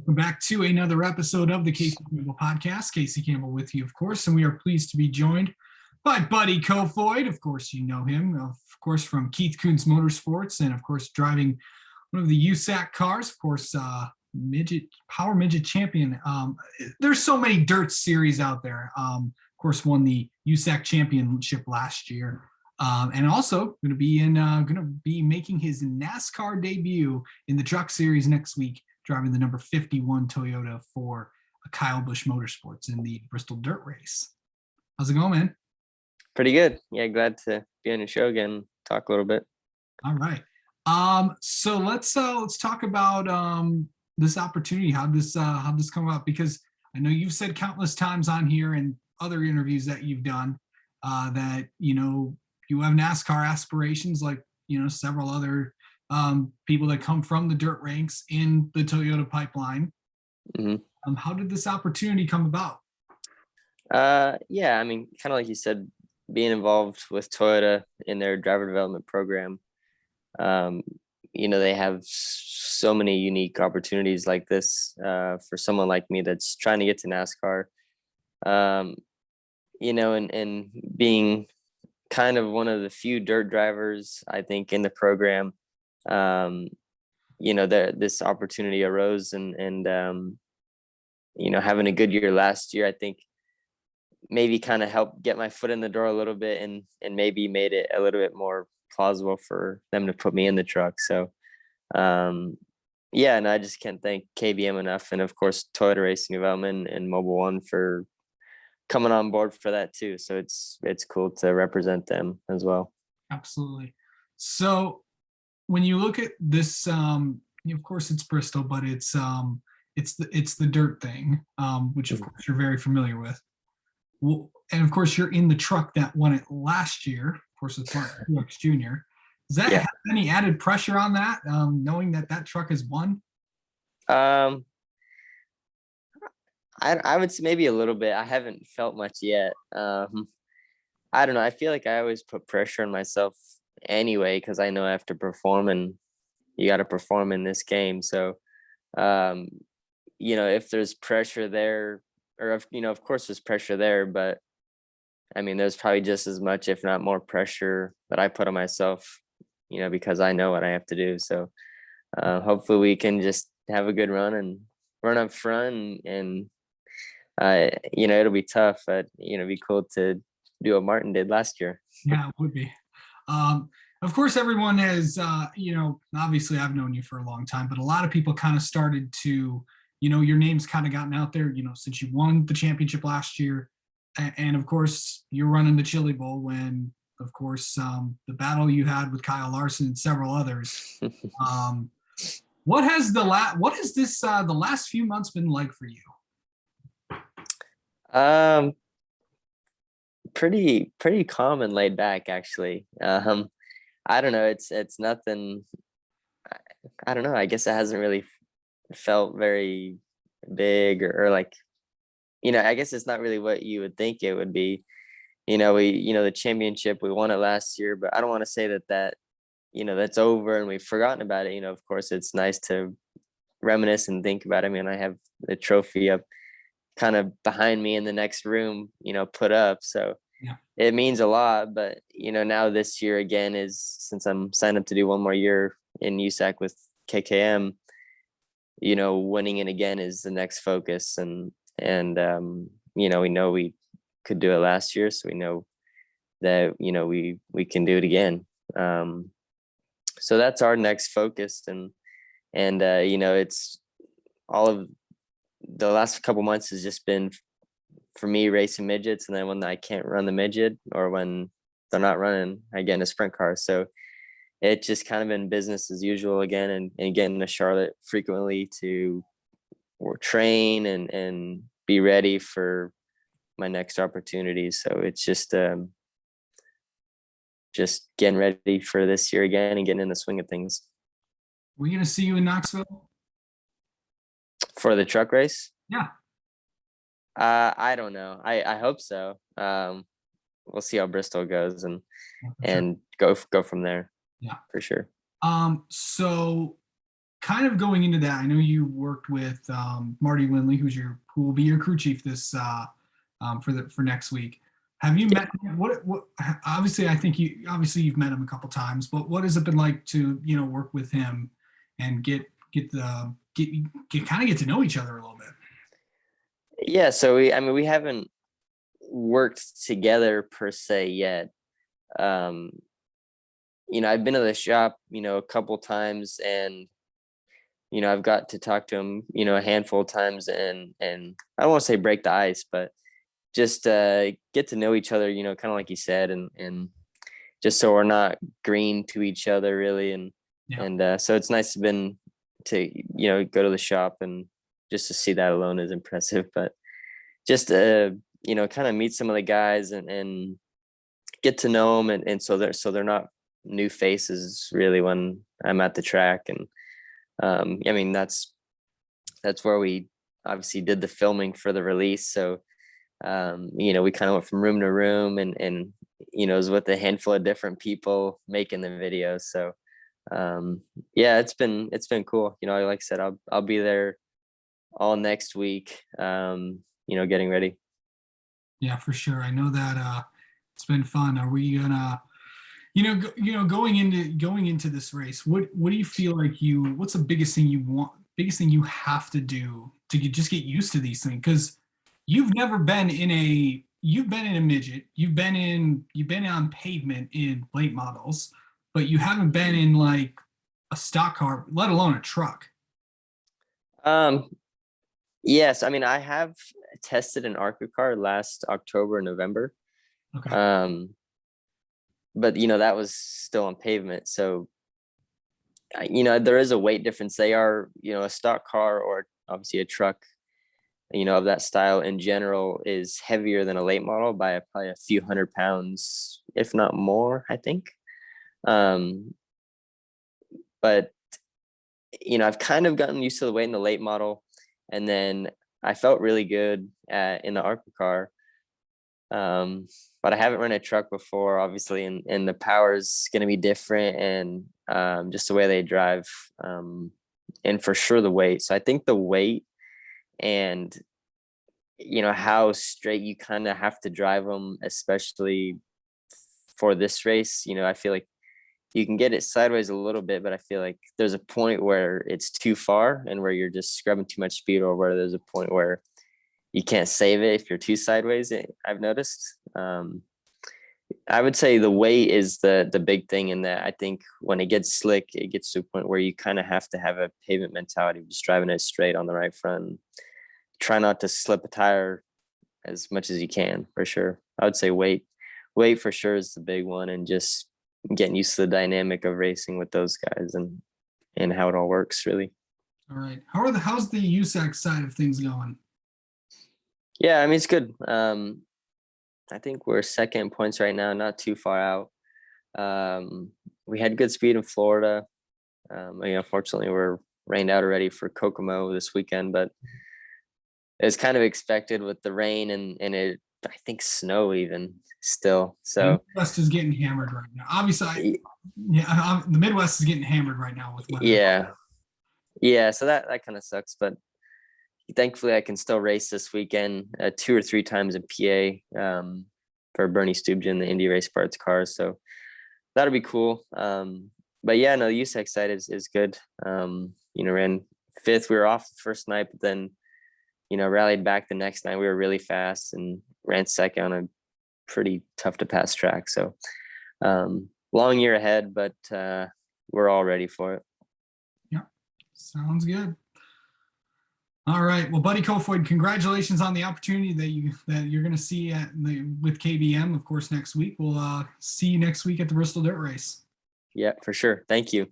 Welcome back to another episode of the Casey Campbell Podcast. Casey Campbell with you, of course, and we are pleased to be joined by Buddy Kofoid. Of course, you know him, of course, from Keith Kunz Motorsports, and of course, driving one of the USAC cars, of course, power midget champion. There's so many dirt series out there. Of course, won the USAC championship last year. And also going to be making his NASCAR debut in the Truck Series next week, driving the number 51 Toyota for Kyle Busch Motorsports in the Bristol Dirt Race. How's it going, man? Pretty good. Yeah, glad to be on your show again. Talk a little bit. All right. So let's talk about this opportunity. How'd this come about? Because I know you've said countless times on here and other interviews that you've done that you have NASCAR aspirations, like several other people that come from the dirt ranks in the Toyota pipeline. Mm-hmm. How did this opportunity come about? Yeah, I mean, kind of like you said, being involved with Toyota in their driver development program. They have so many unique opportunities like this for someone like me that's trying to get to NASCAR. And being kind of one of the few dirt drivers, I think, in the program, this opportunity arose and having a good year last year, I think maybe kind of helped get my foot in the door a little bit and maybe made it a little bit more plausible for them to put me in the truck. So, and I just can't thank KBM enough. And of course, Toyota Racing Development and Mobile One for coming on board for that too. So it's cool to represent them as well. Absolutely. So when you look at this, of course it's Bristol, but it's the dirt thing, which of course you're very familiar with. Well, and of course you're in the truck that won it last year. Of course, it's Marty Jr. Does that have any added pressure on that, knowing that truck has won? I would say maybe a little bit. I haven't felt much yet. I don't know. I feel like I always put pressure on myself anyway, because I know I have to perform, and you got to perform in this game. So, if there's pressure there, or if, of course there's pressure there, but I mean, there's probably just as much, if not more pressure that I put on myself, because I know what I have to do. So, hopefully we can just have a good run and run up front and it'll be tough, but it'd be cool to do what Martin did last year. Yeah, it would be. Of course, everyone has, obviously I've known you for a long time, but a lot of people kind of started to, your name's kind of gotten out there, since you won the championship last year. And of course, you're running the Chili Bowl when, of course, the battle you had with Kyle Larson and several others. What has the last few months been like for you? Pretty calm and laid back, actually. I don't know. It's nothing. I don't know. I guess it hasn't really felt very big or like, I guess it's not really what you would think it would be. The championship, we won it last year, but I don't want to say that that's over and we've forgotten about it. Of course, it's nice to reminisce and think about it. I mean, I have the trophy up kind of behind me in the next room, put up. So yeah, it means a lot. But, now this year again since I'm signed up to do one more year in USAC with KKM, winning it again is the next focus. And we know we could do it last year. So we know that, we can do it again. So that's our next focus. And it's all of the last couple months has just been for me racing midgets. And then when I can't run the midget or when they're not running, I get in a sprint car. So it's just kind of been business as usual again and getting to Charlotte frequently to train and be ready for my next opportunity. So it's just getting ready for this year again and getting in the swing of things. We're going to see you in Knoxville for the truck race. Yeah. I don't know. I hope so. We'll see how Bristol goes and go from there. Yeah, for sure. So kind of going into that, I know you worked with Marty Lindley, who will be your crew chief this for next week. Have you met what obviously I think you've met him a couple times, but what has it been like to work with him and get kind of get to know each other a little bit? Yeah, so we haven't worked together per se yet. Um, I've been to the shop, a couple times, and I've got to talk to him, a handful of times, and I don't want to say break the ice, but just get to know each other, kind of like you said, and just so we're not green to each other really, and Yeah. and so it's nice to go to the shop, and just to see that alone is impressive. But just kind of meet some of the guys, and get to know them, and so they're not new faces really when I'm at the track. And that's where we obviously did the filming for the release. So we kind of went from room to room, and it was with a handful of different people making the video. So yeah, it's been cool. Like I said, I'll be there all next week, getting ready. Yeah, for sure. I know that it's been fun. Are we gonna, going into this race? What do you feel like what's the biggest thing biggest thing you have to do to just get used to these things? Because you've been in a midget. You've been on pavement in late models, but you haven't been in like a stock car, let alone a truck. Yes, I have tested an ARCA car last October and November. Okay. But that was still on pavement. So there is a weight difference. They are, a stock car, or obviously a truck, of that style in general, is heavier than a late model by probably a few 100 pounds, if not more, I think. But I've kind of gotten used to the weight in the late model, and then I felt really good in the ARCA car. But I haven't run a truck before, obviously, and the power is going to be different, and just the way they drive, and for sure the weight. So I think the weight, and how straight you kind of have to drive them, especially for this race. I feel like you can get it sideways a little bit, but I feel like there's a point where it's too far, and where you're just scrubbing too much speed, or where there's a point where you can't save it if you're too sideways. I've noticed. I would say the weight is the big thing in that. I think when it gets slick, it gets to a point where you kind of have to have a pavement mentality, just driving it straight on the right front. Try not to slip a tire as much as you can, for sure. I would say weight for sure is the big one, and just getting used to the dynamic of racing with those guys, and how it all works really. All right. How's the USAC side of things going? Yeah, it's good. I think we're second in points right now, not too far out. We had good speed in Florida. Fortunately, we're rained out already for Kokomo this weekend, but it's kind of expected with the rain, and it, I think, snow even still. So the Midwest is getting hammered right now. Obviously, the Midwest is getting hammered right now with weather. Yeah. So that kind of sucks, but thankfully I can still race this weekend 2 or 3 times in PA, for Bernie Stubjen, the Indy Race Parts cars. So that'll be cool. But yeah, no, the USAC side is good. Ran 5th. We were off the first night, but then, rallied back the next night. We were really fast and ran 2nd on a pretty tough to pass track. So long year ahead, but we're all ready for it. Yeah, sounds good. All right. Well, Buddy Kofoid, congratulations on the opportunity that you're going to see with KBM, of course, next week. We'll see you next week at the Bristol Dirt Race. Yeah, for sure. Thank you.